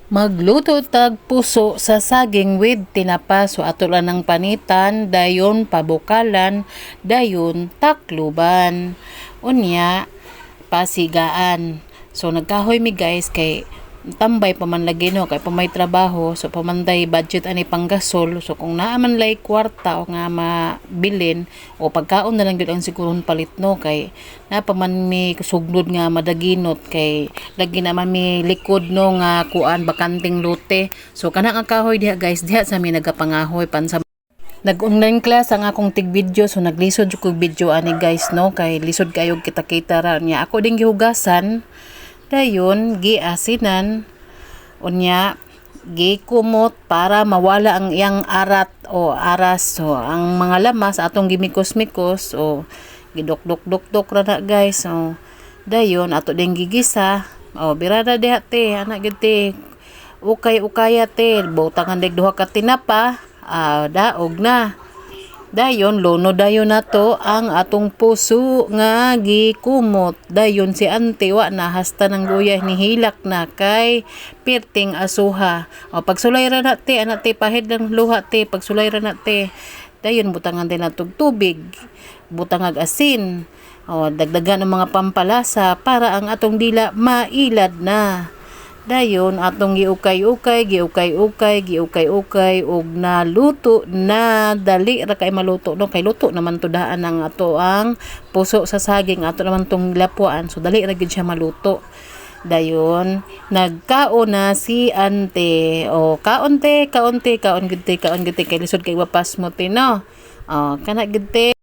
Magluto tag puso sa saging with tinapa. So ato lang ng panitan, dayon pabukalan, dayon takluban. Unya, pasigaan. So nagkahoy mi guys kay tambay pa man lagi no kay pa may trabaho, so pamanday budget ani panggasol. So kung naa man lay kwarta o nga mabilin o pagkaon na lang gyud ang siguron palit no kay na pa man mi sugnod nga madaginot kay lagi naman mi likod no nga kuan bakanting lote. So kana nga kahoy diha guys, diha sa mi nagapangahoy pansa nag-online class ang akong tig video, so naglisod jud kog video ani guys no kay lisod kayo kita-kita ra niya ako ding gihugasan, dayon giasinan, unya gikumot para mawala ang iyang arat o aras. So ang mga lamas atong gimikos-mikos o gidok-dok-dok ra na guys. So dayon ato ding gigisa, o birada diha te ana gid te, ukay-ukaya te, butangan deg duha ka tinapa, daog na. Dayon lono dayon nato ang atong puso nga gikumot. Dayon si ante wa na hasta ng guyay ni hilak na kay pirting asuha. O pagsulay ra nate anate pahid lang luha te, pagsulay ra nate. Dayon butangan din natog tubig, butangag asin. O dagdagan ang mga pampalasa para ang atong dila mailad na. Dayon atong giukay-ukay ug naluto na. Dali ra kay maluto no kay luto naman to daan ang ato ang puso sa saging, ato naman tong lapuan, so dali ra gid siya maluto. Dayon nagkaon na si ante, o kaon gid te kay lisod kay wapas mo te no. Kana gid te.